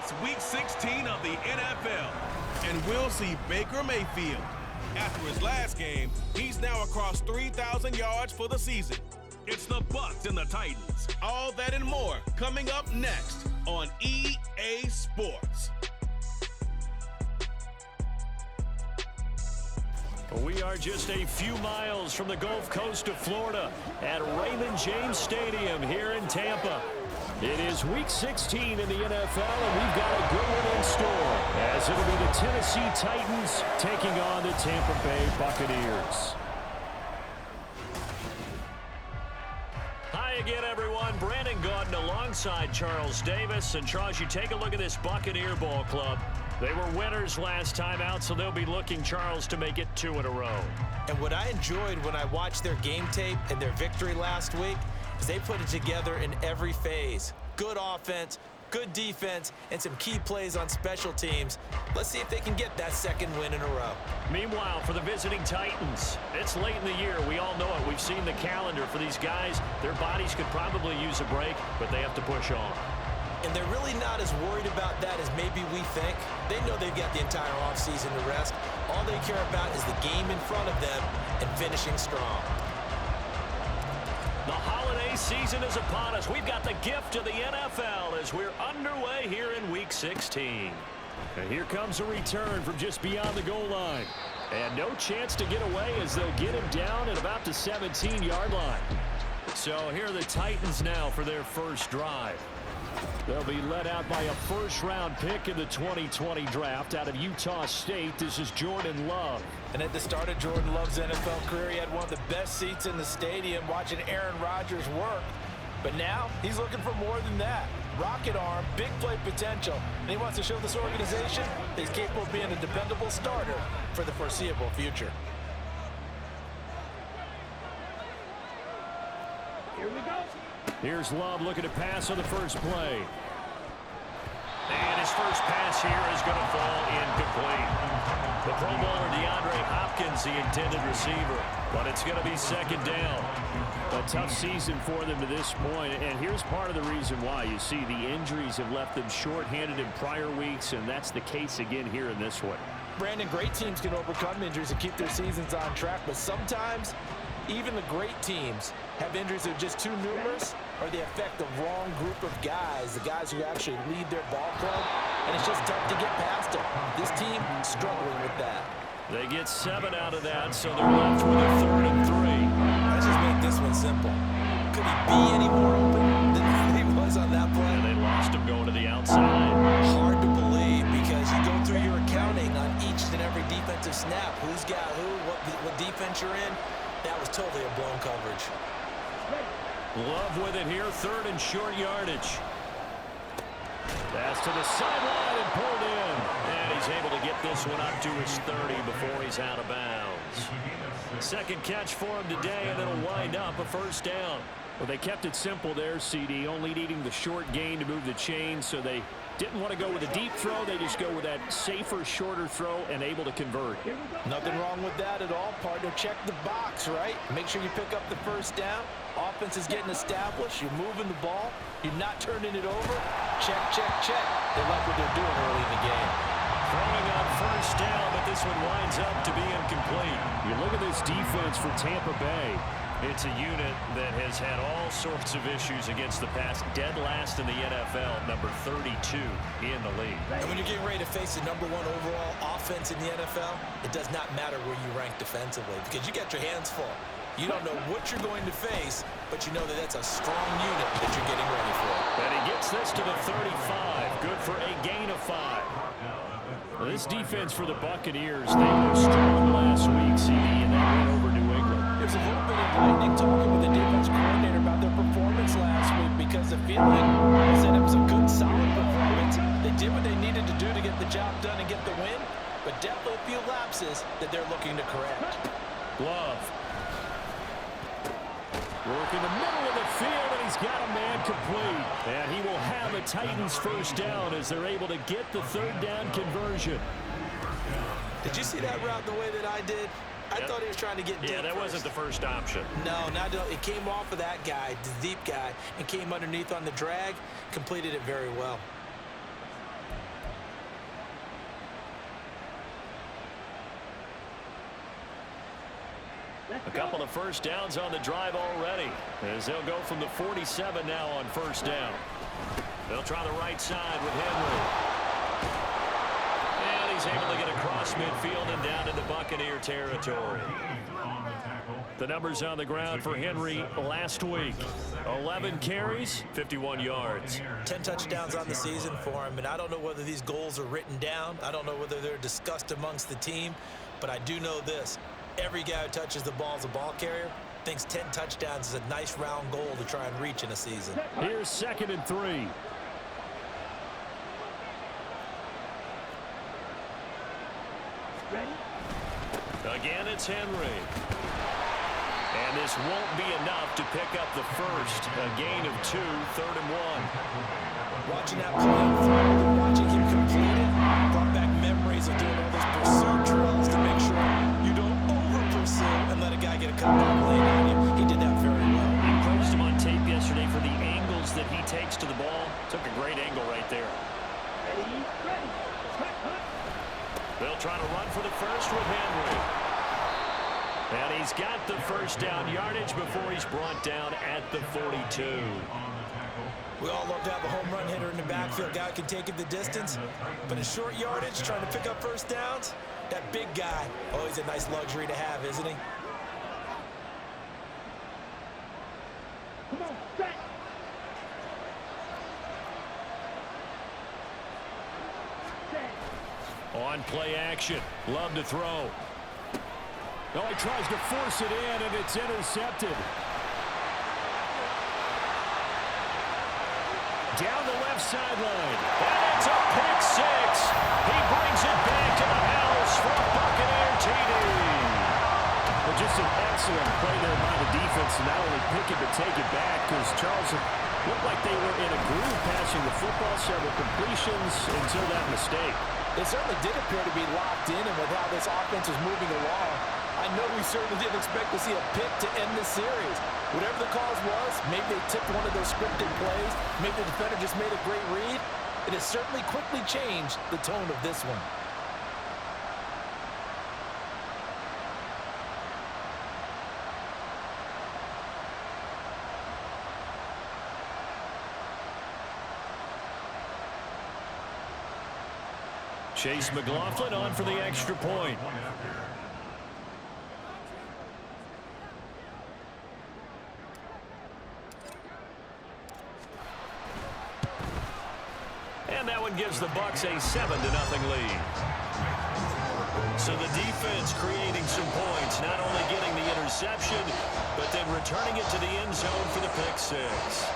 It's Week 16 of the NFL, and we'll see Baker Mayfield. After his last game, he's now across 3,000 yards for the season. It's the Bucs and the Titans. All that and more coming up next on EA Sports. We are just a few miles from the Gulf Coast of Florida at Raymond James Stadium here in Tampa. It is Week 16 in the NFL, and we've got a good one in store, as it'll be the Tennessee Titans taking on the Tampa Bay Buccaneers. Hi again, everyone. Brandon Gaudin alongside Charles Davis. And Charles, you take a look at this Buccaneer ball club. They were winners last time out, so they'll be looking, Charles, to make it 2 in a row. And what I enjoyed when I watched their game tape and their victory last week is they put it together in every phase. Good offense, good defense, and some key plays on special teams. Let's see if they can get that second win in a row. Meanwhile, for the visiting Titans, it's late in the year. We all know it. We've seen the calendar for these guys. Their bodies could probably use a break, but they have to push on. And they're really not as worried about that as maybe we think. They know they've got the entire offseason to rest. All they care about is the game in front of them and finishing strong. The holiday season is upon us. We've got the gift of the NFL as we're underway here in Week 16. And here comes a return from just beyond the goal line. And no chance to get away as they'll get him down at about the 17-yard line. So here are the Titans now for their first drive. They'll be led out by a first-round pick in the 2020 draft out of Utah State. This is Jordan Love. And at the start of Jordan Love's NFL career, he had one of the best seats in the stadium watching Aaron Rodgers work. But now he's looking for more than that. Rocket arm, big play potential. And he wants to show this organization that he's capable of being a dependable starter for the foreseeable future. Here we go. Here's Love looking to pass on the first play. And his first pass here is going to fall incomplete. The Pro Bowler DeAndre Hopkins, the intended receiver. But it's going to be second down. A tough season for them to this point. And here's part of the reason why. You see, the injuries have left them short-handed in prior weeks, and that's the case again here in this one. Brandon, great teams can overcome injuries and keep their seasons on track, but sometimes even the great teams have injuries that are just too numerous, or they affect the wrong group of guys, the guys who actually lead their ball club, and it's just tough to get past them. This team struggling with that. They get 7 out of that, so they're left with a 3rd and 3. Let's just make this one simple. Could he be any more open than he was on that play? And they lost him going to the outside. Hard to believe because you go through your accounting on each and every defensive snap. Who's got who, what defense you're in. That was totally a blown coverage. Love with it here, 3rd and short yardage. Pass to the sideline and pulled in. And he's able to get this one up to his 30 before he's out of bounds. Second catch for him today, and it'll wind up a first down. Well, they kept it simple there, CD, only needing the short gain to move the chain, so they didn't want to go with a deep throw. They just go with that safer, shorter throw and able to convert. Nothing wrong with that at all, partner. Check the box, right? Make sure you pick up the first down. Offense is getting established. You're moving the ball. You're not turning it over. Check, check, check. They like what they're doing early in the game. Throwing on first down, but this one winds up to be incomplete. You look at this defense for Tampa Bay. It's a unit that has had all sorts of issues against the pass. Dead last in the NFL, number 32 in the league. And when you're getting ready to face the number 1 overall offense in the NFL, it does not matter where you rank defensively because you got your hands full. You don't know what you're going to face, but you know that that's a strong unit that you're getting ready for. And he gets this to the 35. Good for a gain of 5. Well, this defense for the Buccaneers, they were strong last week, CD, and that went over New England. There's a little bit of lightning talking with the defense coordinator about their performance last week because the feeling was that it was a good, solid performance. They did what they needed to do to get the job done and get the win, but definitely a few lapses that they're looking to correct. Love. Working the middle of the field, and he's got a man complete. And he will have a Titans first down as they're able to get the 3rd down conversion. Did you see that route the way that I did? I thought he was trying to get deep. Yeah, that wasn't the first option. No, it came off of that guy, the deep guy, and came underneath on the drag, completed it very well. A couple of first downs on the drive already, as they'll go from the 47 now on first down. They'll try the right side with Henry. And he's able to get across midfield and down into Buccaneer territory. The numbers on the ground for Henry last week. 11 carries, 51 yards. 10 touchdowns on the season for him, and I don't know whether these goals are written down. I don't know whether they're discussed amongst the team, but I do know this. Every guy who touches the ball as a ball carrier thinks 10 touchdowns is a nice round goal to try and reach in a season. Here's 2nd and 3. Again, it's Henry. And this won't be enough to pick up the first. A gain of 2, 3rd and 1. Watching that play unfold, watching him complete it, brought back memories of doing all those pursuit drills to make sure you don't over-pursue and let a guy get a couple lane on you. He did that very well. We praised him on tape yesterday for the angles that he takes to the ball. Took a great angle right there. They'll try to run for the first with Henry. And he's got the first down yardage before he's brought down at the 42. We all love to have a home run hitter in the backfield. Guy can take it the distance. But in short yardage, trying to pick up first downs, that big guy, always a nice luxury to have, isn't he? Come on, set. On play action. Love to throw. Oh, he tries to force it in, and it's intercepted. Down the left sideline. And it's a pick six. He brings it back to the house for a Buccaneer TD. Well, just an excellent play there by the defense to not only pick it but take it back, because Charles looked like they were in a groove passing the football, several completions until that mistake. It certainly did appear to be locked in, and with how this offense was moving along, I know we certainly didn't expect to see a pick to end this series. Whatever the cause was, maybe they tipped one of those scripted plays, maybe the defender just made a great read. It has certainly quickly changed the tone of this one. Chase McLaughlin on for the extra point. And that one gives the Bucs a 7-0 lead. So the defense creating some points, not only getting the interception, but then returning it to the end zone for the pick six.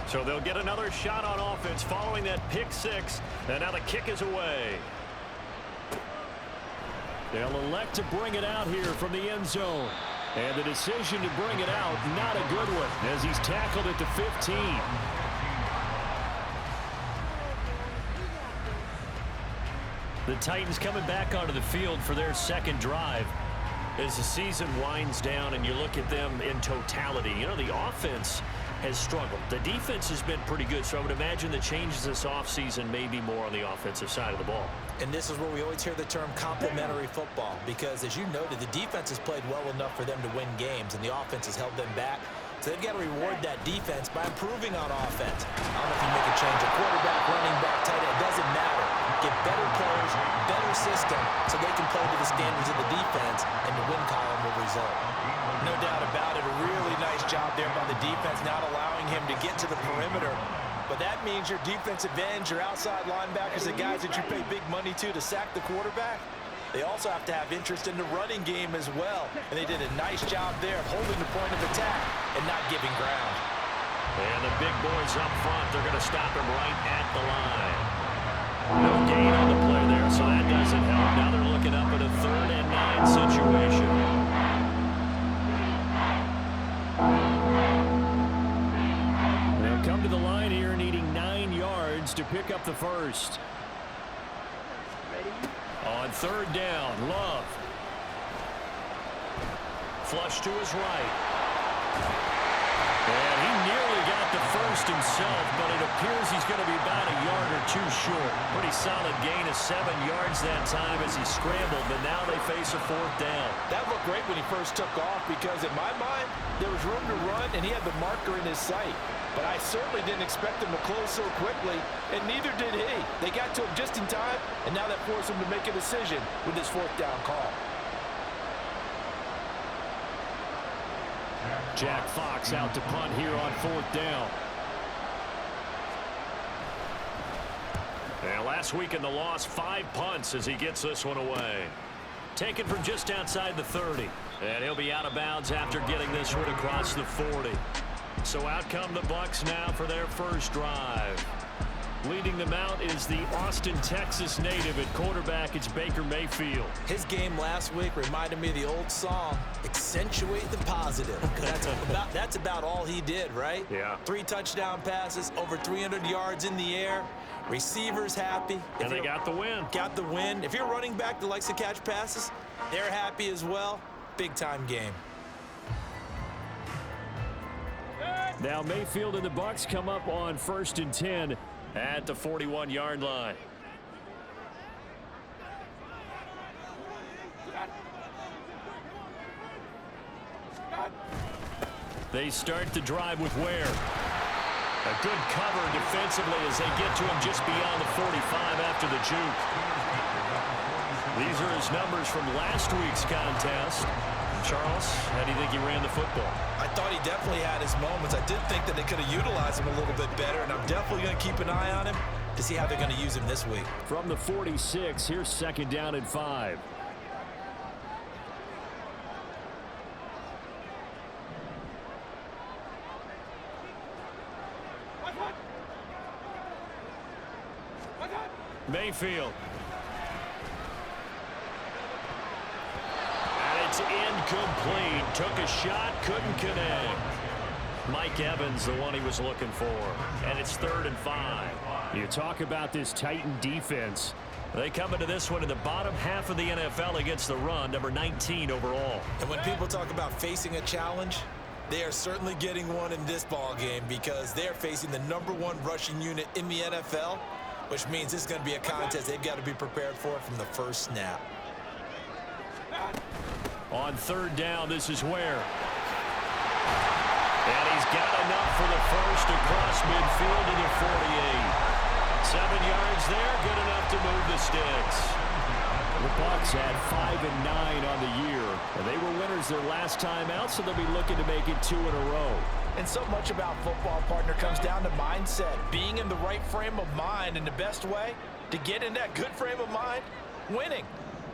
So they'll get another shot on offense following that pick six. And now the kick is away. They'll elect to bring it out here from the end zone. And the decision to bring it out, not a good one, as he's tackled at the 15. The Titans coming back onto the field for their second drive. As the season winds down and you look at them in totality, you know, the offense has struggled. The defense has been pretty good, so I would imagine the changes this offseason may be more on the offensive side of the ball. And this is where we always hear the term complementary football, because as you noted, the defense has played well enough for them to win games, and the offense has held them back. So they've got to reward that defense by improving on offense. I don't know if you make a change, a quarterback, running back, tight end, it doesn't matter. Get better players, better system, so they can play to the standards of the defense, and the win column will result. No doubt about it. A really nice job there by the defense, not allowing him to get to the perimeter. But that That means your defensive ends, your outside linebackers, the guys that you pay big money to sack the quarterback, they also have to have interest in the running game as well. And they did a nice job there of holding the point of attack and not giving ground. And the big boys up front, they're going to stop him right at the line. No gain on the play there, so that doesn't help. Now they're looking up at a 3rd and 9 situation. They'll come to the line here needing 9 yards to pick up the first. On 3rd down, Love. Flush to his right. And he nearly got the first himself, but it appears he's going to be about a yard or 2 short. Pretty solid gain of 7 yards that time as he scrambled, but now they face a 4th down. That looked great when he first took off because, in my mind, there was room to run, and he had the marker in his sight. But I certainly didn't expect him to close so quickly, and neither did he. They got to him just in time, and now that forced him to make a decision with this 4th down call. Jack Fox out to punt here on 4th down. And last week in the loss, 5 punts as he gets this one away. Taken from just outside the 30. And he'll be out of bounds after getting this one across the 40. So out come the Bucs now for their first drive. Leading them out is the Austin, Texas native at quarterback. It's Baker Mayfield. His game last week reminded me of the old song, accentuate the positive. That's about all he did, right? Yeah. 3 touchdown passes, over 300 yards in the air. Receivers happy. And they got the win. Got the win. If you're a running back that likes to catch passes, they're happy as well. Big-time game. Now Mayfield and the Bucs come up on 1st and 10 at the 41-yard line. They start the drive with Ware. A good cover defensively as they get to him just beyond the 45 after the juke. These are his numbers from last week's contest. Charles, how do you think he ran the football? I thought he definitely had his moments. I did think that they could have utilized him a little bit better, and I'm definitely going to keep an eye on him to see how they're going to use him this week. From the 46, here's 2nd down and 5. Mayfield. And it's incomplete. Took a shot, couldn't connect. Mike Evans, the one he was looking for. And it's 3rd and 5. You talk about this Titan defense. They come into this one in the bottom half of the NFL against the run, number 19 overall. And when people talk about facing a challenge, they are certainly getting one in this ball game because they're facing the #1 rushing unit in the NFL, which means this is going to be a contest they've got to be prepared for from the first snap. On 3rd down, this is Ware. And he's got enough for the first across midfield to the 48. 7 yards there, good enough to move the sticks. The Bucs had 5 and 9 on the year, and they were winners their last time out, so they'll be looking to make it 2 in a row. And so much about football, partner, comes down to mindset, being in the right frame of mind, and the best way to get in that good frame of mind, winning.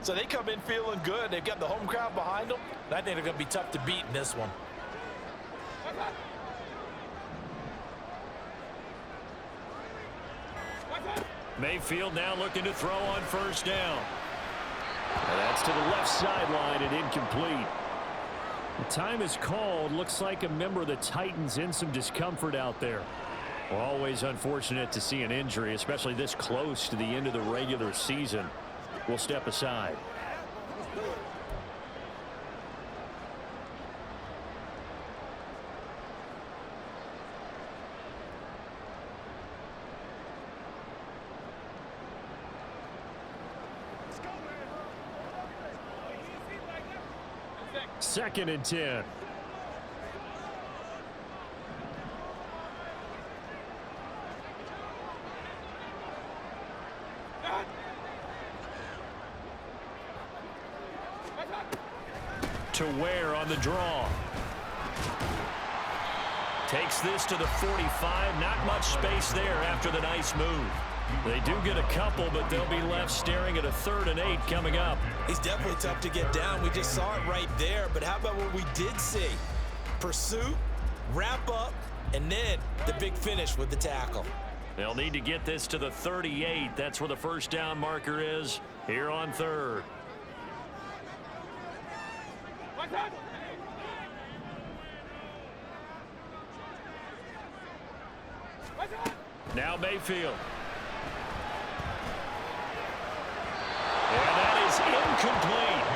So they come in feeling good. They've got the home crowd behind them, and I think they're going to be tough to beat in this one. Mayfield now looking to throw on 1st down. And that's to the left sideline and incomplete. The time is called. Looks like a member of the Titans in some discomfort out there. Well, always unfortunate to see an injury, especially this close to the end of the regular season. We'll step aside. Second and 10. To Ware on the draw. Takes this to the 45. Not much space there after the nice move. They do get a couple, but they'll be left staring at a 3rd and 8 coming up. He's definitely tough to get down. We just saw it right there. But how about what we did see? Pursuit, wrap up, and then the big finish with the tackle. They'll need to get this to the 38. That's where the first down marker is here on 3rd. Now Mayfield. And that is incomplete.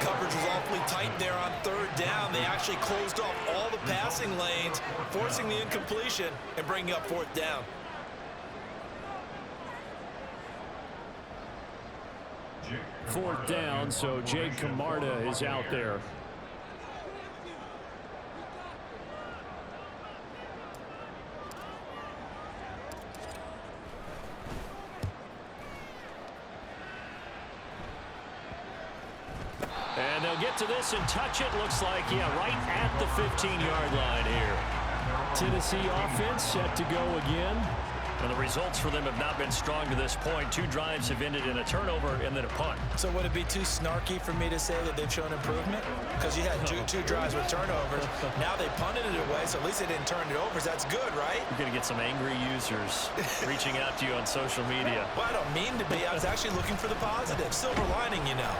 Coverage was awfully tight there on 3rd down. They actually closed off all the passing lanes, forcing the incompletion and bringing up 4th down. Fourth down, so Jake Camarda is out there. And they'll get to this and touch it. Looks like, yeah, right at the 15-yard line here. Tennessee offense set to go again. And the results for them have not been strong to this point. 2 drives have ended in a turnover and then a punt. So would it be too snarky for me to say that they've shown improvement? Because you had two drives with turnovers. Now they punted it away, so at least they didn't turn it over. That's good, right? You're going to get some angry users reaching out to you on social media. Well, I don't mean to be. I was actually looking for the positive. Silver lining, you know.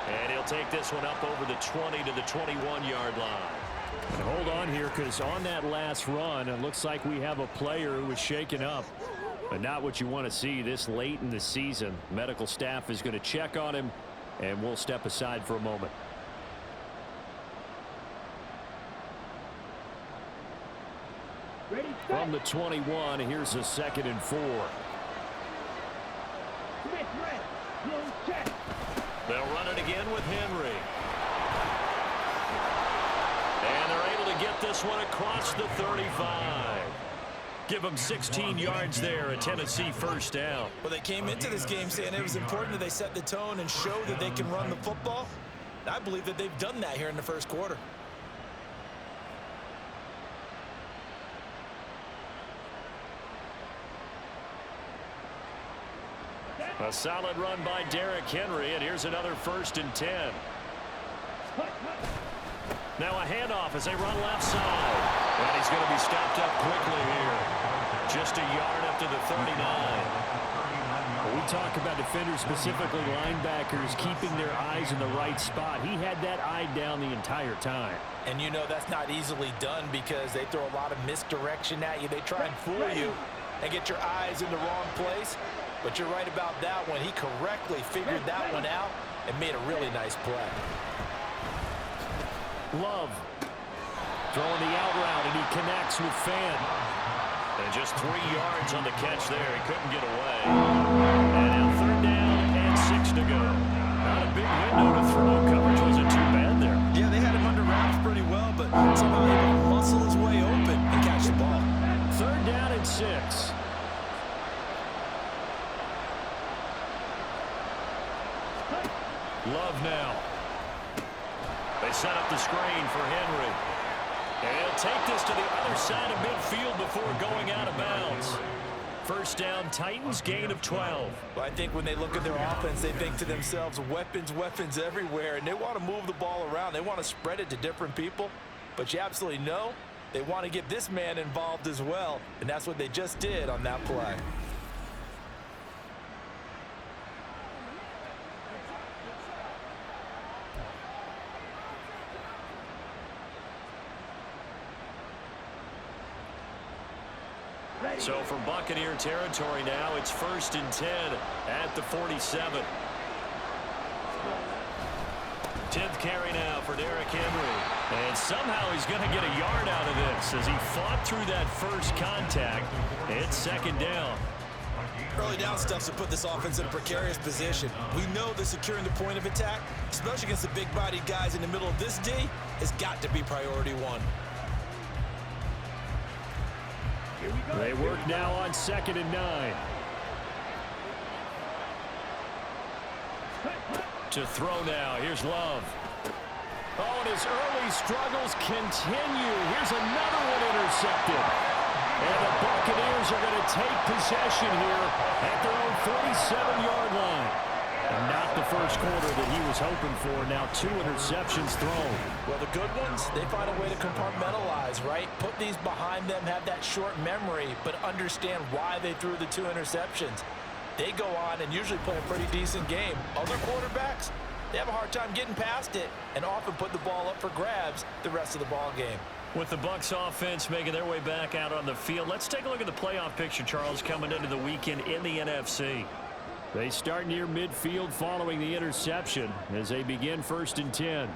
And he'll take this one up over the 20 to the 21-yard line. And hold on here, because on that last run, it looks like we have a player who was shaken up. But not what you want to see this late in the season. Medical staff is going to check on him, and we'll step aside for a moment. From the 21, here's a 2nd and 4. They'll run it again with Henry. And they're able to get this one across the 35. Give them 16 yards there, a Tennessee first down. Well, they came into this game saying it was important that they set the tone and show that they can run the football. And I believe that they've done that here in the first quarter. A solid run by Derrick Henry, and here's another 1st and 10. Now a handoff as they run left side. And he's going to be stopped up quickly here. Just a yard up to the 39. Well, we talk about defenders, specifically linebackers, keeping their eyes in the right spot. He had that eye down the entire time. And you know that's not easily done because they throw a lot of misdirection at you. They try and fool you and get your eyes in the wrong place. But you're right about that one. He correctly figured that one out and made a really nice play. Love throwing the out route, and he connects with Fan. And just 3 yards on the catch there. He couldn't get away. And now 3rd down and 6 to go. Not a big window to throw. Coverage wasn't too bad there. Yeah, they had him under wraps pretty well, but somehow he able to muscle his way open and catch the ball. 3rd down and 6. Love now. They set up the screen for Henry. And he'll take this to the other side of midfield before going out of bounds. First down, Titans, gain of 12. Well, I think when they look at their offense, they think to themselves, weapons, weapons everywhere, and they want to move the ball around. They want to spread it to different people. But you absolutely know they want to get this man involved as well, and that's what they just did on that play. So from Buccaneer territory now, it's 1st and 10 at the 47. 10th carry now for Derrick Henry. And somehow he's going to get a yard out of this as he fought through that first contact. It's 2nd down. Early down stuff to put this offense in a precarious position. We know that securing the point of attack, especially against the big-bodied guys in the middle of this D, has got to be priority 1. They work now on 2nd and 9. To throw now. Here's Love. Oh, and his early struggles continue. Here's another one intercepted. And the Buccaneers are going to take possession here at their own 47-yard line. And not the first quarter that he was hoping for. Now 2 interceptions thrown. Well, the good ones, they find a way to compartmentalize, right? Put these behind them, have that short memory, but understand why they threw the 2 interceptions. They go on and usually play a pretty decent game. Other quarterbacks, they have a hard time getting past it and often put the ball up for grabs the rest of the ball game. With the Bucs offense making their way back out on the field, let's take a look at the playoff picture, Charles, coming into the weekend in the NFC. They start near midfield following the interception as they begin 1st and 10.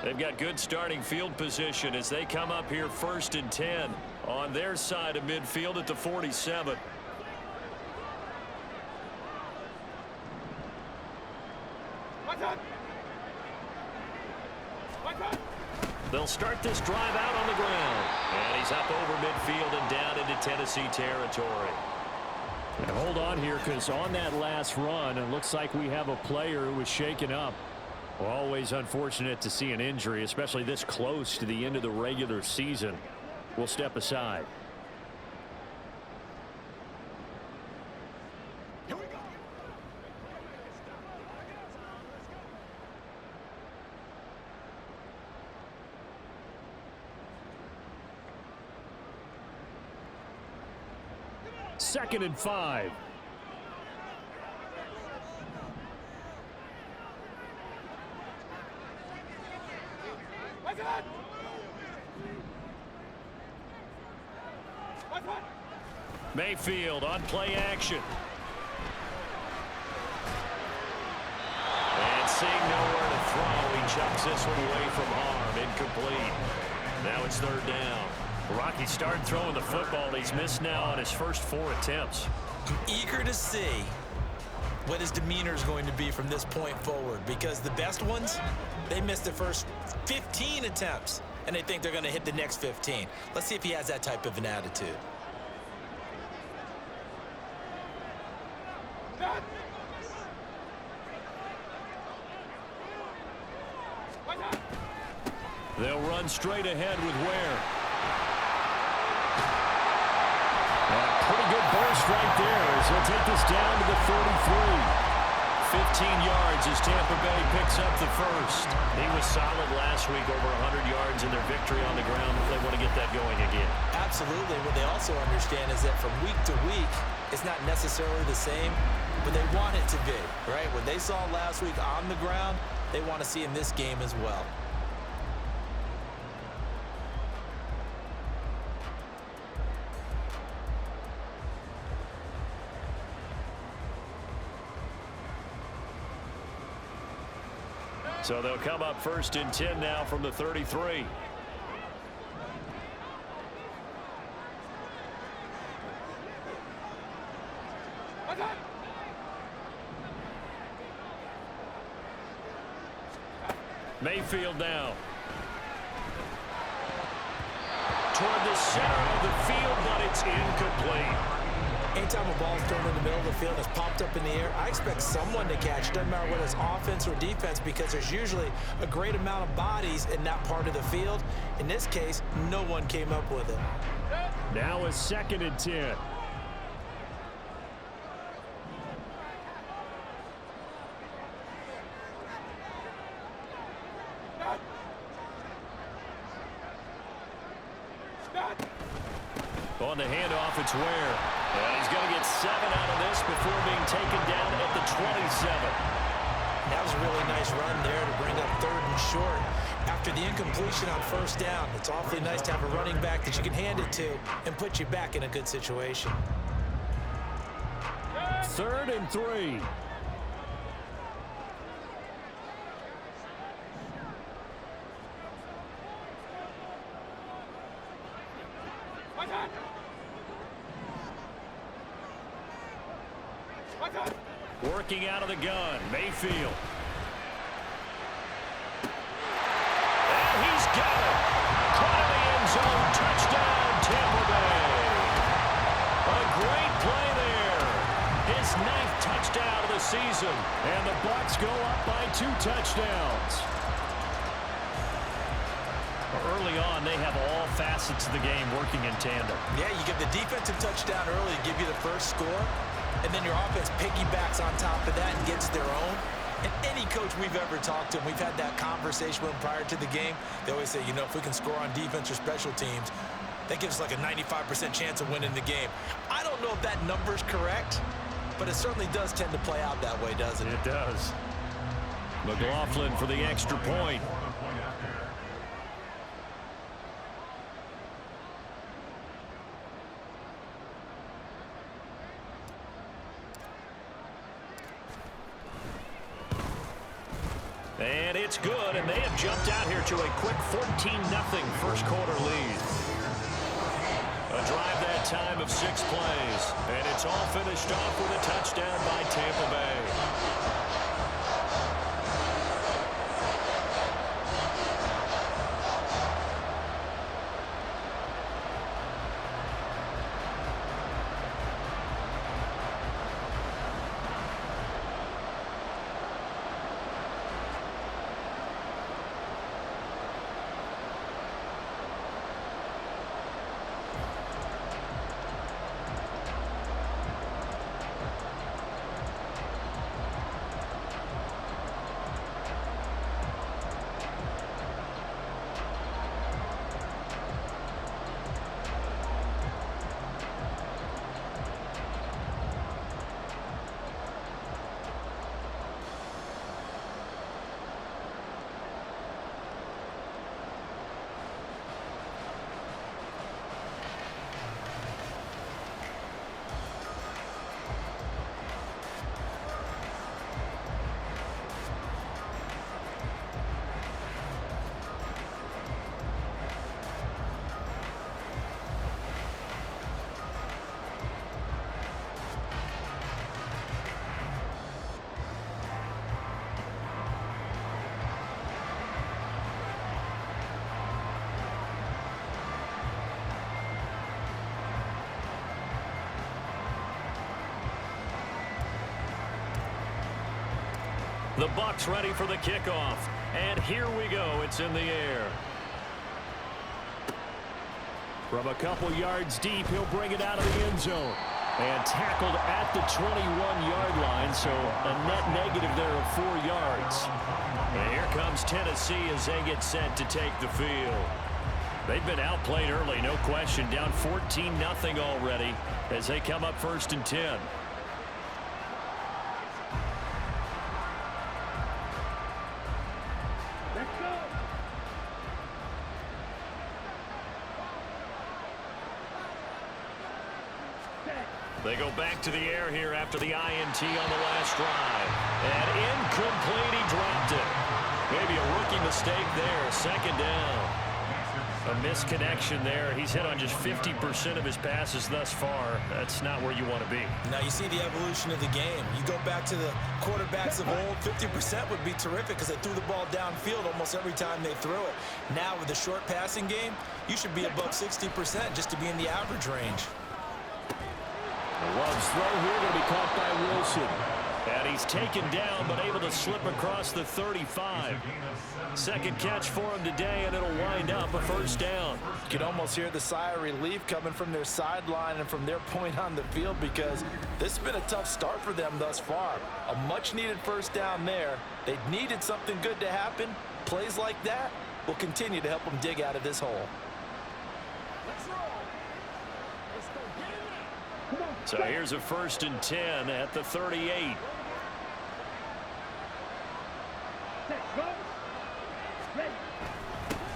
They've got good starting field position as they come up here 1st and 10 on their side of midfield at the 47. They'll start this drive out on the ground. And he's up over midfield and down into Tennessee territory. And hold on here, because on that last run, it looks like we have a player who was shaken up. Well, always unfortunate to see an injury, especially this close to the end of the regular season. We'll step aside. Second and 5. Mayfield on play action. And seeing nowhere to throw, he chucks this one away from harm. Incomplete. Now it's 3rd down. Rocky started throwing the football. He's missed now on his first 4 attempts. I'm eager to see what his demeanor is going to be from this point forward, because the best ones, they missed the first 15 attempts, and they think they're going to hit the next 15. Let's see if he has that type of an attitude. They'll run straight ahead with Ware. And a pretty good burst right there as he'll take this down to the 43. 15 yards as Tampa Bay picks up the first. He was solid last week, over 100 yards in their victory on the ground. They want to get that going again. Absolutely. What they also understand is that from week to week, it's not necessarily the same, but they want it to be, right? What they saw last week on the ground, they want to see in this game as well. So they'll come up 1st and 10 now from the 33. Mayfield now. Toward the center of the field, but it's incomplete. Anytime a ball is thrown in the middle of the field and it's popped up in the air, I expect someone to catch. Doesn't matter whether it's offense or defense, because there's usually a great amount of bodies in that part of the field. In this case, no one came up with it. Now a 2nd and 10. On the handoff, it's Ware. And he's going to get 7 out of this before being taken down at the 27. That was a really nice run there to bring up 3rd and short. After the incompletion on 1st down, it's awfully nice to have a running back that you can hand it to and put you back in a good situation. 3rd and 3. Working out of the gun, Mayfield. And he's got it. Caught in the end zone. Touchdown, Tampa Bay. A great season. And the Bucs go up by 2 touchdowns. Early on, they have all facets of the game working in tandem. Yeah, you give the defensive touchdown early to give you the first score, and then your offense piggybacks on top of that and gets their own. And any coach we've ever talked to, and we've had that conversation with them prior to the game, they always say, you know, if we can score on defense or special teams, that gives us like a 95% chance of winning the game. I don't know if that number's correct, but it certainly does tend to play out that way, doesn't it? It does. McLaughlin for the extra point. And it's good, and they have jumped out here to a quick 14-0 first quarter lead. A drive that time of 6 plays, and it's all finished off with a touchdown by Tampa Bay. The Bucs ready for the kickoff. And here we go. It's in the air. From a couple yards deep, he'll bring it out of the end zone. And tackled at the 21-yard line, so a net negative there of 4 yards. And here comes Tennessee as they get set to take the field. They've been outplayed early, no question. Down 14-0 already as they come up 1st and 10. They go back to the air here after the INT on the last drive. And incomplete, he dropped it. Maybe a rookie mistake there, 2nd down. A misconnection there. He's hit on just 50% of his passes thus far. That's not where you want to be. Now you see the evolution of the game. You go back to the quarterbacks of old, 50% would be terrific because they threw the ball downfield almost every time they threw it. Now with the short passing game, you should be above 60% just to be in the average range. Love's throw here going to be caught by Wilson. And he's taken down, but able to slip across the 35. Second catch for him today, and it'll wind up a 1st down. You can almost hear the sigh of relief coming from their sideline and from their point on the field because this has been a tough start for them thus far. A much-needed 1st down there. They needed something good to happen. Plays like that will continue to help them dig out of this hole. So here's a 1st and 10 at the 38.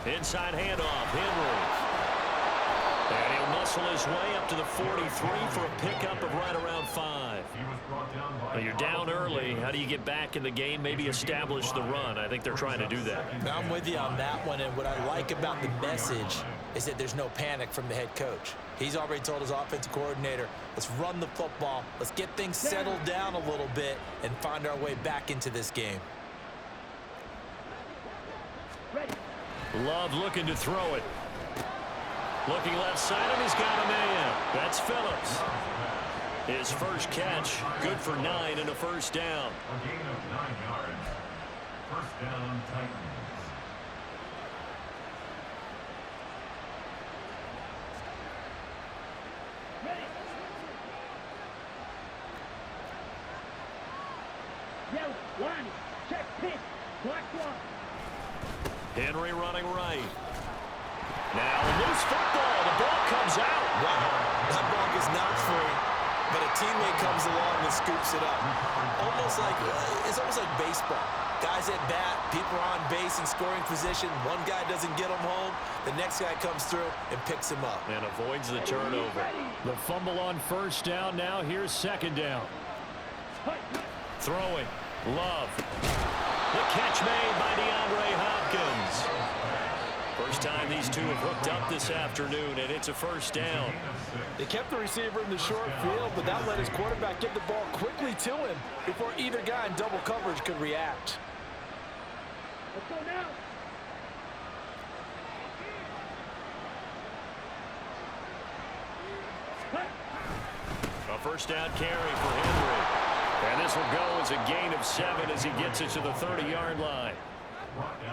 Inside handoff, Henry. And he'll muscle his way up to the 43 for a pickup of right around 5. Well, you're down early. How do you get back in the game? Maybe establish the run. I think they're trying to do that. I'm with you on that one, and what I like about the message is that there's no panic from the head coach. He's already told his offensive coordinator, let's run the football, let's get things settled down a little bit and find our way back into this game. Love looking to throw it. Looking left side, and he's got a man. That's Phillips. His first catch, good for 9 and a first down. A gain of 9 yards. First down, Titans. Henry running right. Now a loose football. The ball comes out. Wow, that ball gets knocked free, but a teammate comes along and scoops it up. It's almost like baseball. Guys at bat, people are on base in scoring position. One guy doesn't get him home. The next guy comes through and picks him up. And avoids the turnover. The fumble on first down. Now here's second down. Throwing. Love. The catch made by DeAndre Hopkins. First time these two have hooked up this afternoon, and it's a first down. They kept the receiver in the short field, but that let his quarterback get the ball quickly to him before either guy in double coverage could react. Let's go now. A first down carry for Henry. And this will go as a gain of 7 as he gets it to the 30-yard line.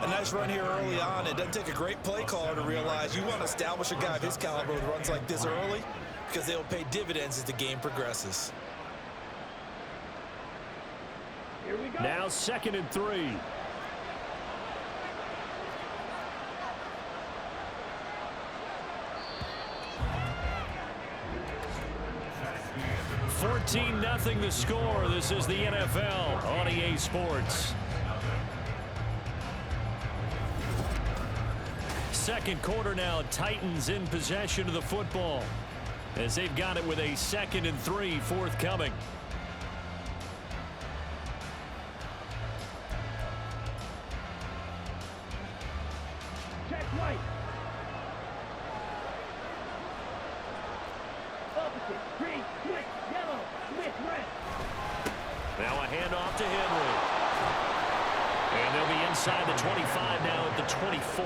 A nice run here early on. It doesn't take a great play caller to realize you want to establish a guy of his caliber with runs like this early because they'll pay dividends as the game progresses. Here we go. Now 2nd and 3. (14-0) the score. This is the NFL on EA Sports. Second quarter now. Titans in possession of the football as they've got it with a 2nd and 3 forthcoming. Check right. Opposite. Green. Switch. Yellow. Switch. Red. Now a handoff to Henry. And they'll be inside the 25 now at the 24.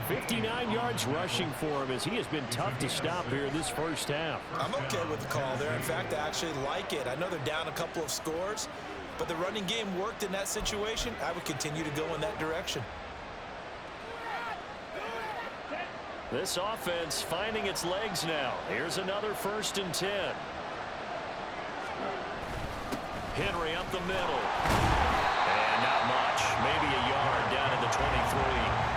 59 yards rushing for him as he has been tough to stop here this first half. I'm okay with the call there. In fact, I actually like it. I know they're down a couple of scores, but the running game worked in that situation. I would continue to go in that direction. This offense finding its legs now. Here's another 1st and 10. Henry up the middle. And not much. Maybe a yard down at the 23.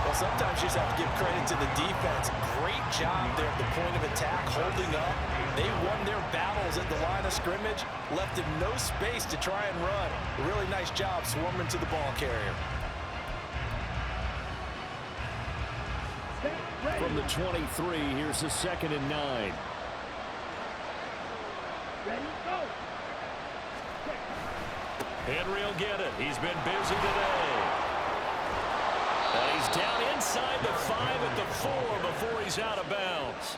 Well, sometimes you just have to give credit to the defense. Great job there at the point of attack, holding up. They won their battles at the line of scrimmage, left him no space to try and run. A really nice job swarming to the ball carrier. From the 23, here's the 2nd and 9. Ready, go. Henry will get it. He's been busy today. And he's down inside the 5 at the 4 before he's out of bounds.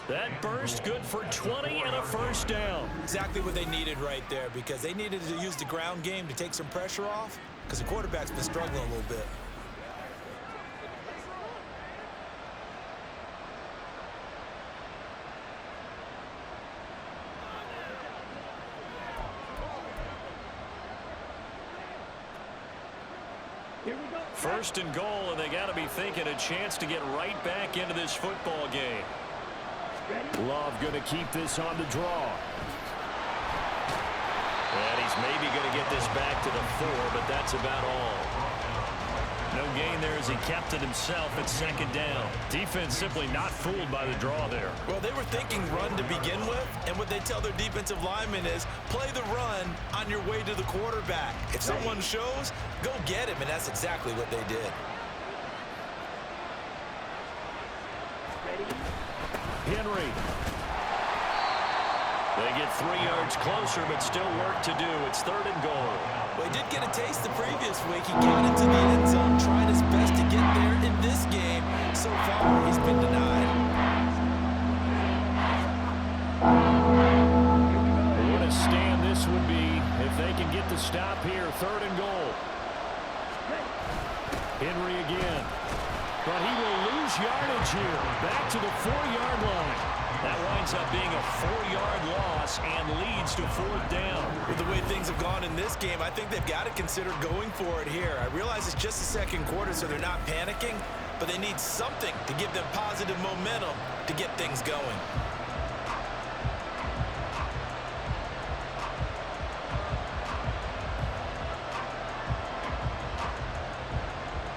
That burst good for 20 and a first down. Exactly what they needed right there because they needed to use the ground game to take some pressure off because the quarterback's been struggling a little bit. Here we go. 1st and goal, and they got to be thinking a chance to get right back into this football game. Ready. Love going to keep this on the draw. And he's maybe going to get this back to the 4, but that's about all. No gain there as he kept it himself at 2nd down. Defense simply not fooled by the draw there. Well, they were thinking run to begin with, and what they tell their defensive linemen is play the run on your way to the quarterback. If someone shows, go get him, and that's exactly what they did. Ready. Henry. They get 3 yards closer, but still work to do. It's 3rd and goal. Well, he did get a taste the previous week. He got into the end zone, trying his best to get there in this game. So far, he's been denied. What a stand this would be if they can get the stop here. 3rd and goal. Henry again. But he will lose yardage here. Back to the 4-yard line. That winds up being a 4-yard loss and leads to 4th down. With the way things have gone in this game, I think they've got to consider going for it here. I realize it's just the second quarter, so they're not panicking, but they need something to give them positive momentum to get things going.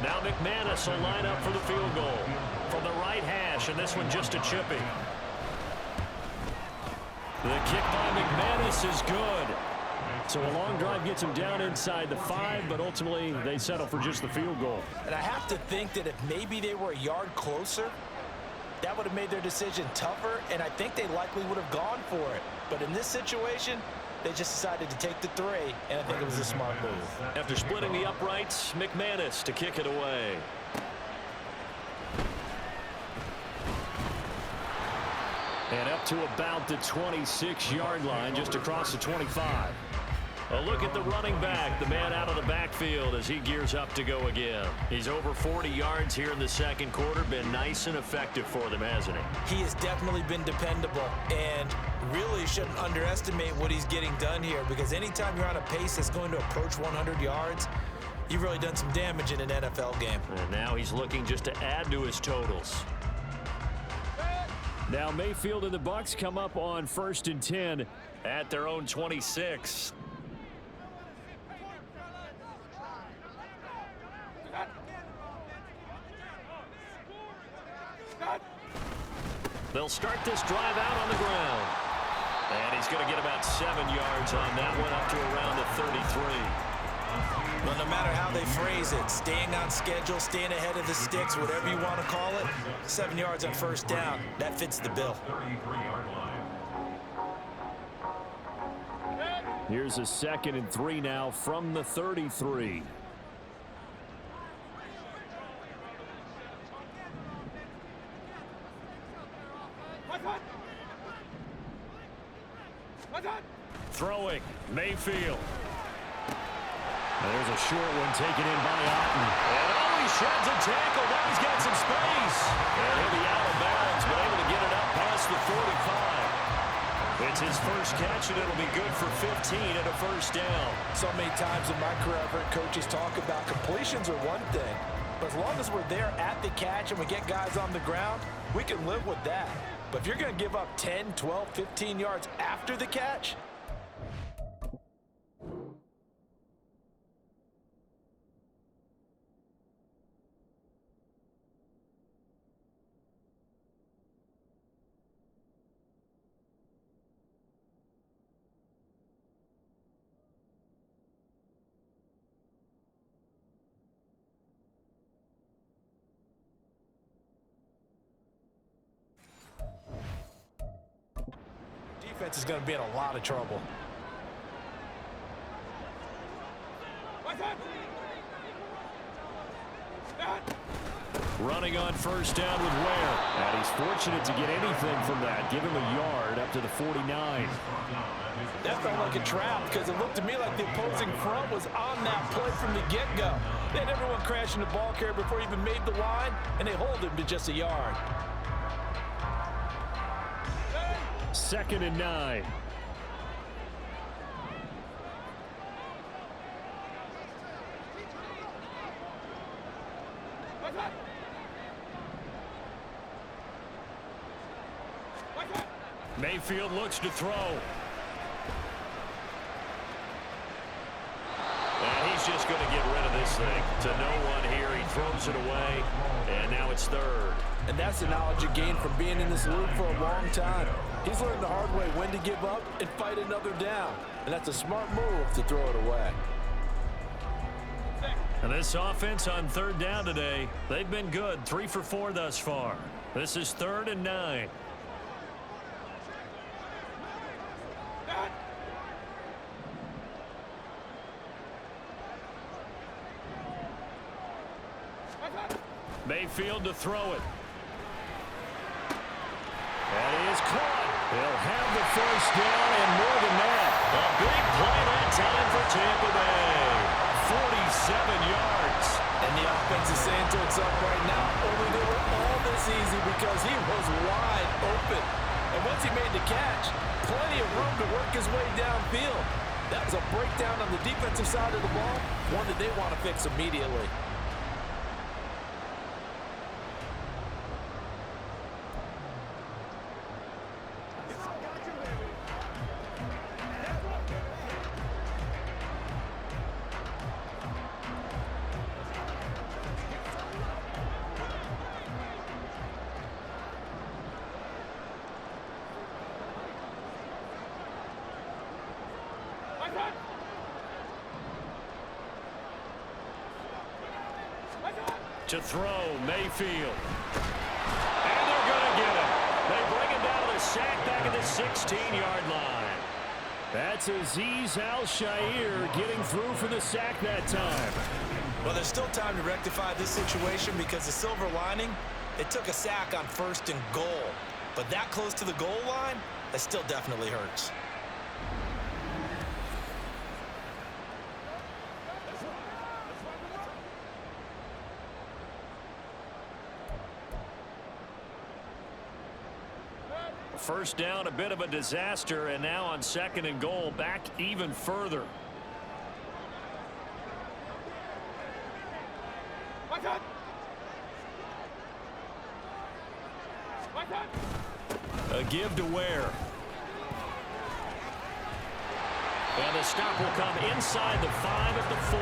Now McManus will line up for the field goal from the right hash, and this one just a chippy. The kick by McManus is good. So a long drive gets him down inside the 5, but ultimately they settle for just the field goal. And I have to think that if maybe they were a yard closer, that would have made their decision tougher, and I think they likely would have gone for it. But in this situation, they just decided to take the 3, and I think it was a smart move. After splitting the uprights, McManus to kick it away. And up to about the 26-yard line, just across the 25. A look at the running back, the man out of the backfield as he gears up to go again. He's over 40 yards here in the second quarter. Been nice and effective for them, hasn't he? He has definitely been dependable, and really shouldn't underestimate what he's getting done here, because anytime you're on a pace that's going to approach 100 yards, you've really done some damage in an NFL game. And now he's looking just to add to his totals. Now Mayfield and the Bucs come up on 1st and 10 at their own 26. They'll start this drive out on the ground. And he's going to get about 7 yards on that one, up to around the 33. Well, no matter how they phrase it, staying on schedule, staying ahead of the sticks, whatever you want to call it, 7 yards on 1st down, that fits the bill. 33-yard line. Here's a 2nd and 3 now from the 33. Throwing, Mayfield. And there's a short one taken in by Otten. And he sheds a tackle. Now he's got some space. And he'll be out of bounds, but able to get it up past the 45. It's his first catch, and it'll be good for 15 and a 1st down. So many times in my career, I've heard coaches talk about completions are one thing, but as long as we're there at the catch and we get guys on the ground, we can live with that. But if you're going to give up 10, 12, 15 yards after the catch, defense is going to be in a lot of trouble. Running on 1st down with Ware. And he's fortunate to get anything from that. Give him a yard up to the 49. That felt like a trap because it looked to me like the opposing front was on that play from the get-go. They had everyone crashing the ball carrier before he even made the line, and they hold him to just a yard. 2nd and 9. Mayfield looks to throw. And he's just going to get rid of this thing to no one here. He throws it away, and now it's 3rd. And that's the knowledge you gain from being in this league for a long time. He's learned the hard way when to give up and fight another down. And that's a smart move to throw it away. And this offense on 3rd down today, they've been good. 3 for 4 thus far. This is 3rd and 9. Mayfield to throw it. And he is caught. He'll have the 1st down and more than that. A big play that time for Tampa Bay. 47 yards. And the offense is saying to itself right now, only they were all this easy because he was wide open. And once he made the catch, plenty of room to work his way downfield. That was a breakdown on the defensive side of the ball, one that they want to fix immediately. To throw, Mayfield. And they're going to get him. They bring him down to the sack back at the 16-yard line. That's Azeez Al-Shaair getting through for the sack that time. Well, there's still time to rectify this situation because the silver lining, it took a sack on 1st and goal. But that close to the goal line, that still definitely hurts. First down, a bit of a disaster, and now on 2nd and goal, back even further. A give to Ware. And the stop will come inside the 5 at the 4.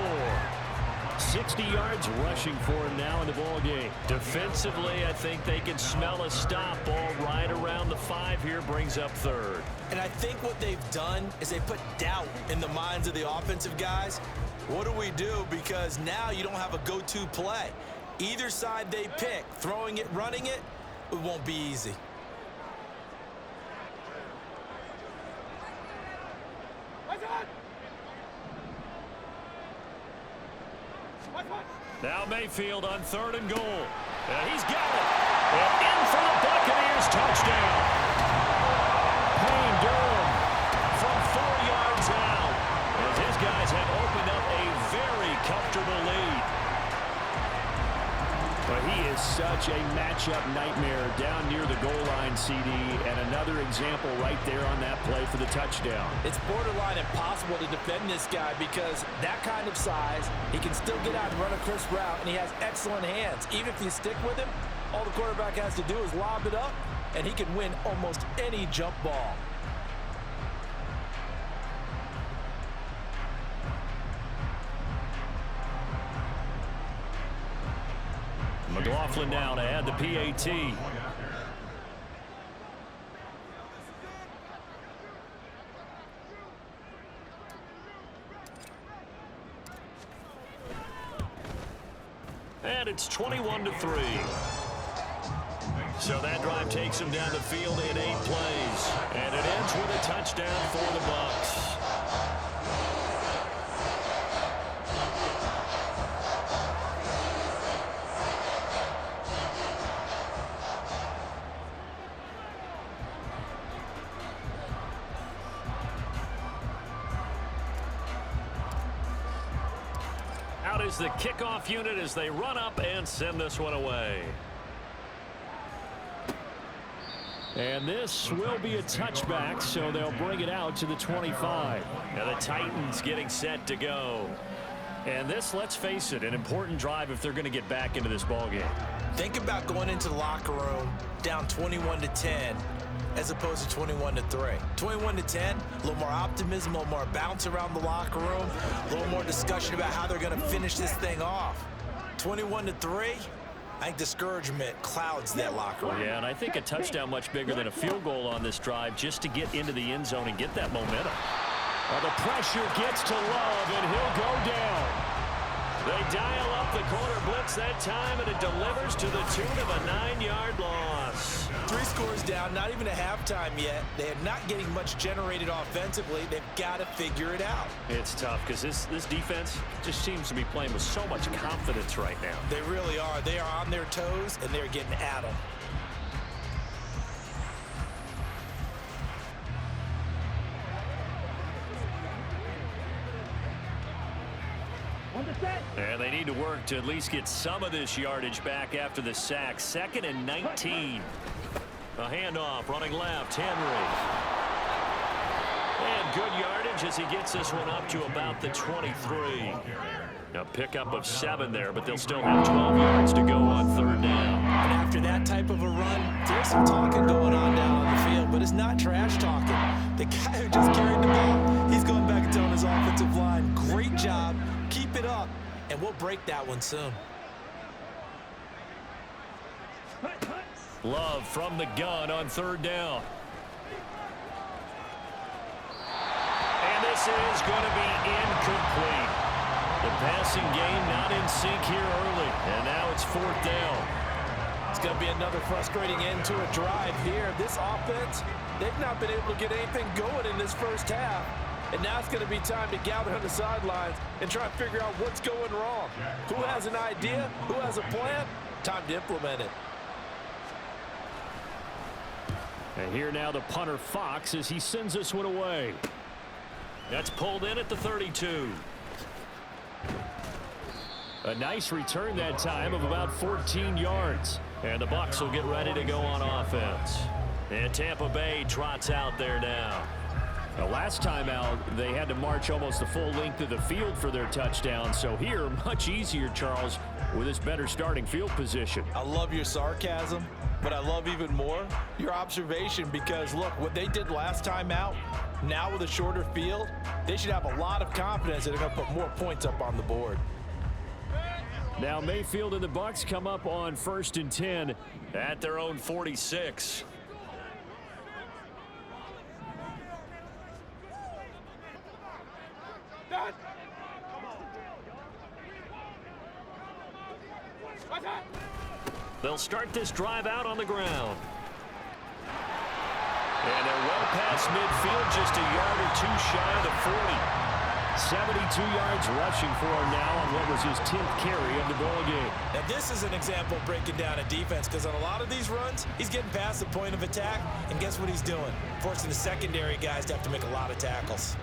60 yards rushing for him now in the ball game. Defensively, I think they can smell a stop. Ball right around the 5 here, brings up 3rd. And I think what they've done is they put doubt in the minds of the offensive guys. What do we do? Because now you don't have a go-to play. Either side they pick, throwing it, running it, it won't be easy. Now Mayfield on 3rd and goal. And he's got it. And in for the Buccaneers touchdown. Payne Durham from 4 yards out. As his guys have opened up a very comfortable lead. But he is such a matchup nightmare down near the goal line, CD, and another example right there on that play for the touchdown. It's borderline impossible to defend this guy because that kind of size, he can still get out and run a crisp route, and he has excellent hands. Even if you stick with him, all the quarterback has to do is lob it up, and he can win almost any jump ball. McLaughlin now to add the PAT. And it's 21-3. So that drive takes him down the field in 8 plays. And it ends with a touchdown for the Bucs. Out is the kickoff unit as they run up and send this one away. And this will be a touchback, so they'll bring it out to the 25. And the Titans getting set to go. And this, let's face it, an important drive if they're going to get back into this ballgame. Think about going into the locker room down 21-10 as opposed to 21-3. 21-10, a little more optimism, a little more bounce around the locker room, a little more discussion about how they're going to finish this thing off. 21-3, I think discouragement clouds that locker room. Yeah, and I think a touchdown much bigger than a field goal on this drive just to get into the end zone and get that momentum. Well, the pressure gets to Love, and he'll go down. They dial up the corner blitz that time, and it delivers to the tune of a 9-yard loss. 3 scores down, not even a halftime yet. They are not getting much generated offensively. They've got to figure it out. It's tough because this defense just seems to be playing with so much confidence right now. They really are. They are on their toes, and they're getting at them. And they need to work to at least get some of this yardage back after the sack. 2nd and 19. A handoff, running left, Henry. And good yardage as he gets this one up to about the 23. A pickup of 7 there, but they'll still have 12 yards to go on third down. And after that type of a run, there's some talking going on down on the field, but it's not trash talking. The guy who just carried the ball, he's going back and telling his offensive line, great job, keep it up, and we'll break that one soon. Love from the gun on third down. And this is going to be incomplete. The passing game not in sync here early, and now it's fourth down. It's going to be another frustrating end to a drive here. This offense, they've not been able to get anything going in this first half, and now it's going to be time to gather on the sidelines and try and figure out what's going wrong. Who has an idea? Who has a plan? Time to implement it. And here now the punter Fox as he sends this one away. That's pulled in at the 32. A nice return that time of about 14 yards. And the Bucs will get ready to go on offense. And Tampa Bay trots out there now. The last time out, they had to march almost the full length of the field for their touchdown. So here, much easier, Charles, with this better starting field position. I love your sarcasm, but I love even more your observation because, look, what they did last time out, now with a shorter field, they should have a lot of confidence that they're going to put more points up on the board. Now Mayfield and the Bucs come up on 1st and 10 at their own 46. They'll start this drive out on the ground. And they're well past midfield, just a yard or two shy of the 40. 72 yards rushing for him now on what was his 10th carry of the ball game. Now this is an example of breaking down a defense because on a lot of these runs, he's getting past the point of attack, and guess what he's doing? Forcing the secondary guys to have to make a lot of tackles.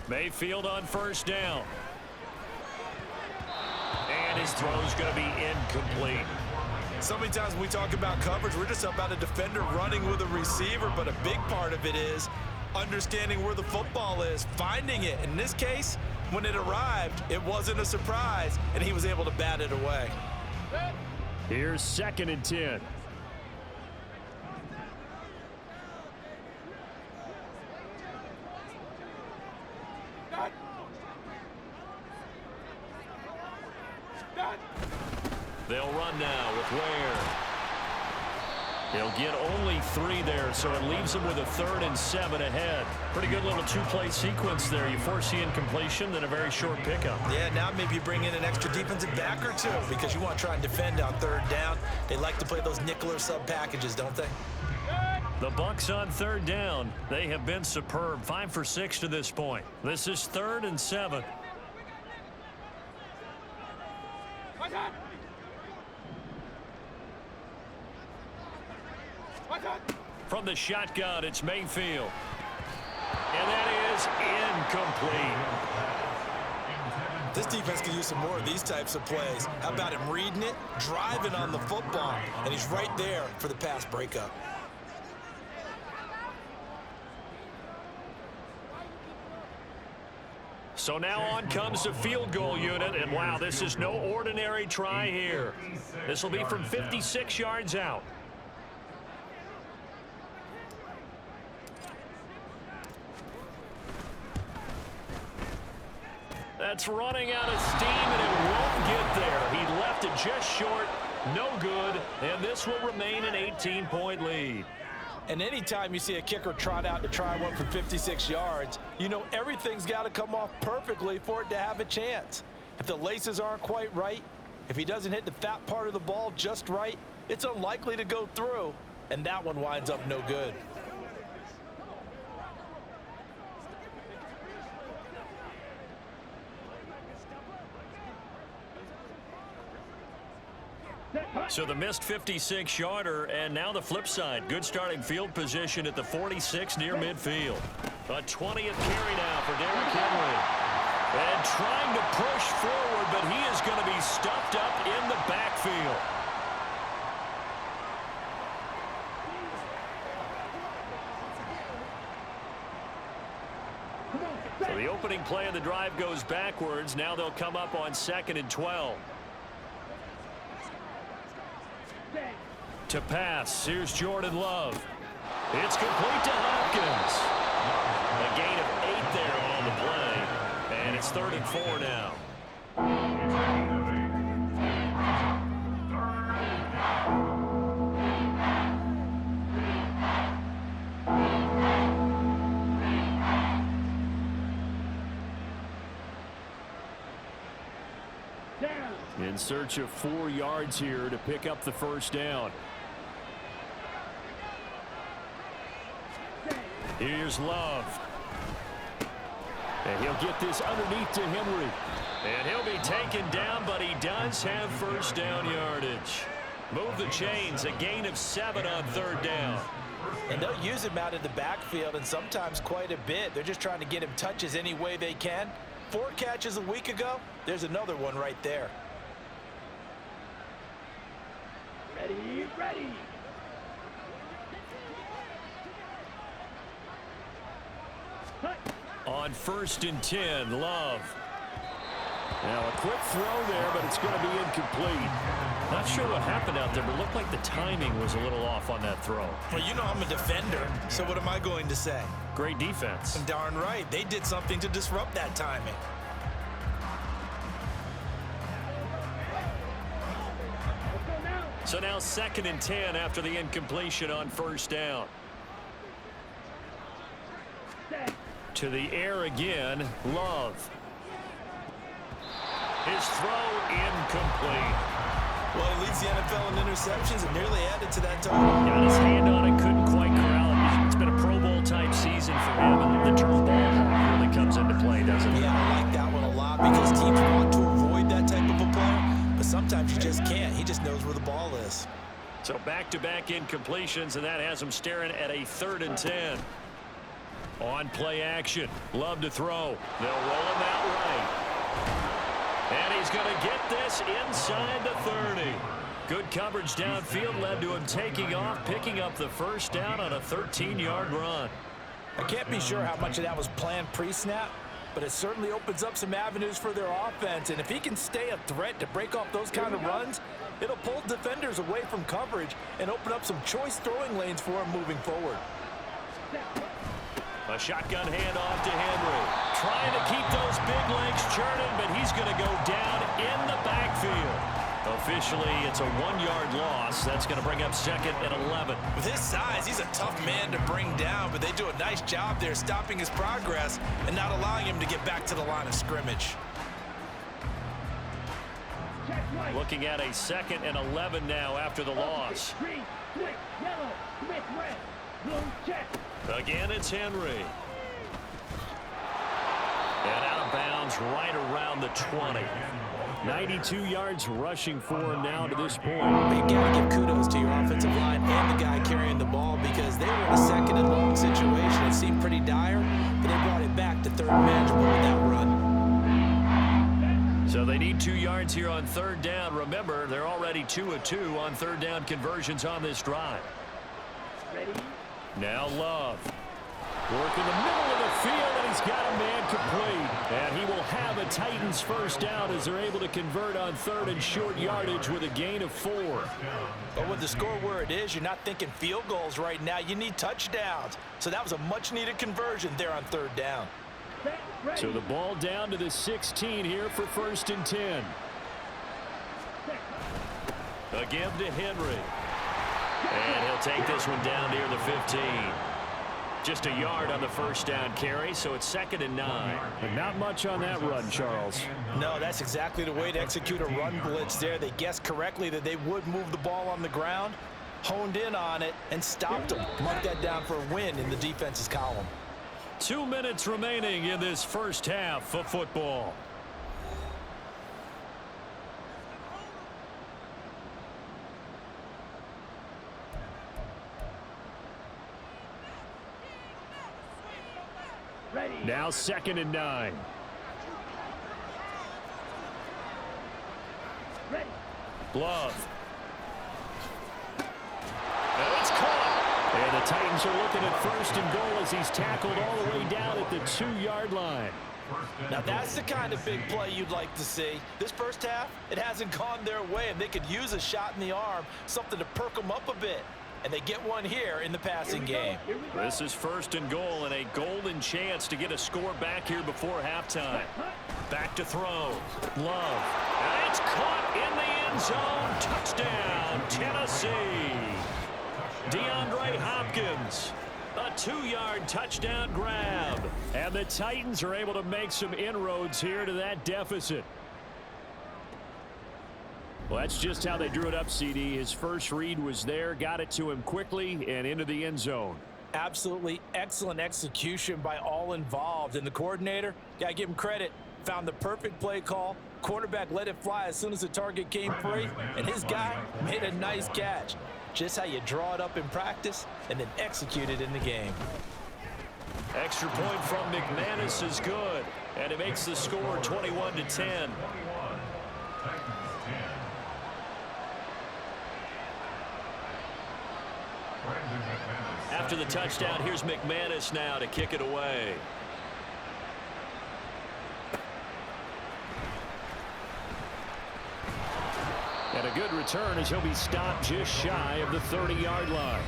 Mayfield on 1st down. And his throw's going to be incomplete. So many times when we talk about coverage, we're just about a defender running with a receiver, but a big part of it is understanding where the football is, finding it. In this case, when it arrived, it wasn't a surprise, and he was able to bat it away. Here's 2nd and 10. They'll run now with Ware. They'll get only 3 there, so it leaves them with a 3rd and 7 ahead. Pretty good little two-play sequence there. You force the incompletion, then a very short pickup. Yeah, now maybe you bring in an extra defensive back or two because you want to try and defend on 3rd down. They like to play those nickel or sub packages, don't they? The Bucs on 3rd down. They have been superb. 5 for 6 to this point. This is 3rd and 7. From the shotgun, it's Mayfield. And that is incomplete. This defense can use some more of these types of plays. How about him reading it, driving on the football, and he's right there for the pass breakup. So now on comes the field goal unit, and wow, this is no ordinary try here. This will be from 56 yards out. That's running out of steam, and it won't get there. He left it just short, no good, and this will remain an 18-point lead. And anytime you see a kicker trot out to try one from 56 yards, you know everything's got to come off perfectly for it to have a chance. If the laces aren't quite right, if he doesn't hit the fat part of the ball just right, it's unlikely to go through, and that one winds up no good. So the missed 56-yarder, and now the flip side. Good starting field position at the 46 near midfield. A 20th carry now for Derrick Henry. And trying to push forward, but he is going to be stuffed up in the backfield. So the opening play of the drive goes backwards. Now they'll come up on 2nd and 12. To pass, here's Jordan Love. It's complete to Hopkins. A gain of 8 there on the play. And it's 3rd and 4 now. In search of 4 yards here to pick up the first down. Here's Love. And he'll get this underneath to Henry. And he'll be taken down, but he does have first down yardage. Move the chains, a gain of 7 on 3rd down. And they'll use him out in the backfield, and sometimes quite a bit. They're just trying to get him touches any way they can. 4 catches a week ago, there's another one right there. Ready, ready. On 1st and 10, Love. Now a quick throw there, but it's going to be incomplete. Not sure what happened out there, but it looked like the timing was a little off on that throw. Well, you know I'm a defender, so what am I going to say? Great defense. Darn right. They did something to disrupt that timing. So now 2nd and 10 after the incompletion on 1st down. To the air again, Love. His throw incomplete. Well, he leads the NFL in interceptions and nearly added to that total. Got his hand on it, couldn't quite corral it. It's been a Pro Bowl type season for him, and the term ball hawk really comes into play, doesn't it? Yeah, I like that one a lot because teams want to avoid that type of a player, but sometimes you just can't. He just knows where the ball is. So back-to-back incompletions, and that has him staring at a 3rd and 10. On play action, Love to throw. They'll roll him out right. And he's going to get this inside the 30. Good coverage downfield led to him taking off, picking up the first down on a 13-yard run. I can't be sure how much of that was planned pre-snap, but it certainly opens up some avenues for their offense. And if he can stay a threat to break off those kind of runs, it'll pull defenders away from coverage and open up some choice throwing lanes for him moving forward. A shotgun handoff to Henry. Trying to keep those big legs churning, but he's going to go down in the backfield. Officially, it's a 1-yard loss. That's going to bring up 2nd and 11. With his size, he's a tough man to bring down, but they do a nice job there stopping his progress and not allowing him to get back to the line of scrimmage. Looking at a 2nd and 11 now after the loss. Green, switch, yellow, switch, red, blue, check. Again, it's Henry. And out of bounds right around the 20. 92 yards rushing for him now to this point. But you got to give kudos to your offensive line and the guy carrying the ball because they were in a 2nd and long situation. It seemed pretty dire, but they brought it back to 3rd and manageable with that run. So they need 2 yards here on 3rd down. Remember, they're already 2 of 2 on 3rd down conversions on this drive. Ready? Now Love. Work in the middle of the field, and he's got a man complete. And he will have a Titans first down as they're able to convert on 3rd and short yardage with a gain of 4. But with the score where it is, you're not thinking field goals right now. You need touchdowns. So that was a much-needed conversion there on 3rd down. So the ball down to the 16 here for 1st and 10. Again to Henry. And he'll take this one down near the 15. Just a yard on the first down carry, so it's 2nd and 9. But not much on that run, Charles. No, that's exactly the way to execute a run blitz there. They guessed correctly that they would move the ball on the ground, honed in on it, and stopped them. Mark that down for a win in the defense's column. 2 minutes remaining in this first half of football. Ready. Now 2nd and 9. Ready. Love. And it's caught. And the Titans are looking at 1st and goal as he's tackled all the way down at the 2-yard line. Now that's the kind of big play you'd like to see. This first half, it hasn't gone their way, and they could use a shot in the arm, something to perk them up a bit. And they get one here in the passing game. This is 1st and goal and a golden chance to get a score back here before halftime. Back to throw. Love. And it's caught in the end zone. Touchdown, Tennessee. DeAndre Hopkins. A 2-yard touchdown grab. And the Titans are able to make some inroads here to that deficit. Well, that's just how they drew it up, CD. His first read was there, got it to him quickly, and into the end zone. Absolutely excellent execution by all involved. And the coordinator, got to give him credit, found the perfect play call. Quarterback let it fly as soon as the target came free, and his guy made a nice catch. Just how you draw it up in practice and then execute it in the game. Extra point from McManus is good, and it makes the score 21-10. After the touchdown, here's McManus now to kick it away. And a good return as he'll be stopped just shy of the 30-yard line.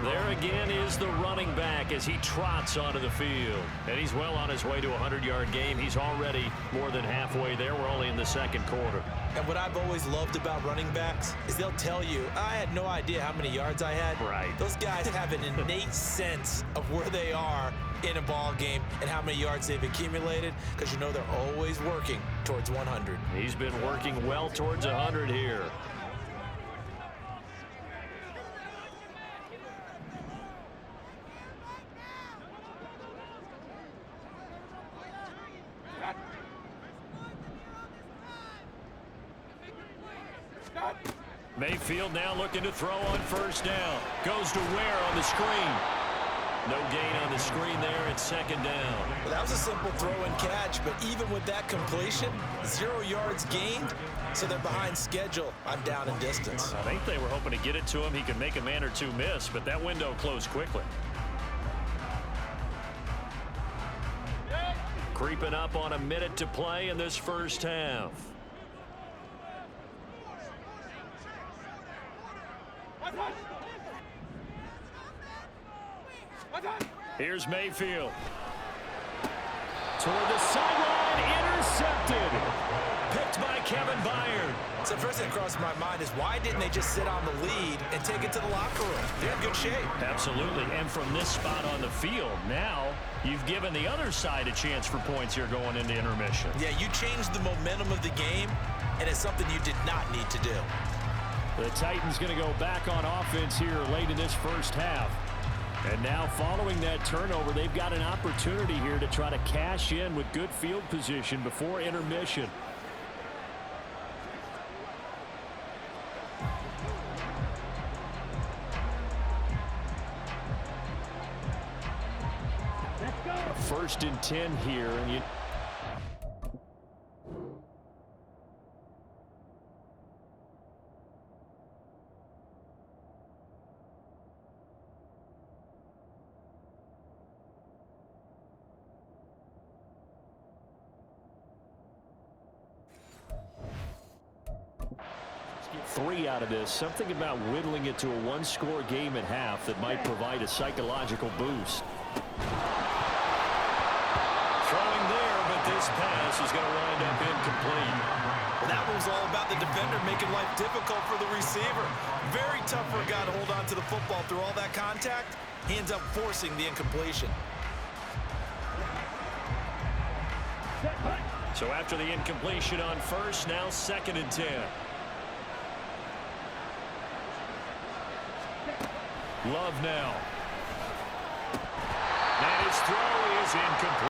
There again is the running back as he trots onto the field. And he's well on his way to a 100-yard game. He's already more than halfway there. We're only in the 2nd quarter. And what I've always loved about running backs is they'll tell you, I had no idea how many yards I had. Right. Those guys have an innate sense of where they are in a ball game and how many yards they've accumulated, because you know they're always working towards 100. He's been working well towards 100 here. Mayfield now looking to throw on 1st down. Goes to Ware on the screen. No gain on the screen there. It's 2nd down. Well, that was a simple throw and catch, but even with that completion, 0 yards gained, so they're behind schedule on down and distance. I think they were hoping to get it to him. He could make a man or two miss, but that window closed quickly. Creeping up on a minute to play in this first half. Here's Mayfield. Toward the sideline, intercepted. Picked by Kevin Byard. So first thing that crossed my mind is, why didn't they just sit on the lead and take it to the locker room? They're in good shape. Absolutely, and from this spot on the field, now you've given the other side a chance for points here going into intermission. Yeah, you changed the momentum of the game, and it's something you did not need to do. The Titans going to go back on offense here late in this first half. And now following that turnover, they've got an opportunity here to try to cash in with good field position before intermission. Let's go. 1st and 10 here, and you three out of this. Something about whittling it to a one-score game at half that might provide a psychological boost. Throwing there, but this pass is going to wind up incomplete. Well, that was all about the defender making life difficult for the receiver. Very tough for a guy to hold on to the football through all that contact. He ends up forcing the incompletion. So after the incompletion on 1st, now 2nd and 10. Love now. And his throw is incomplete.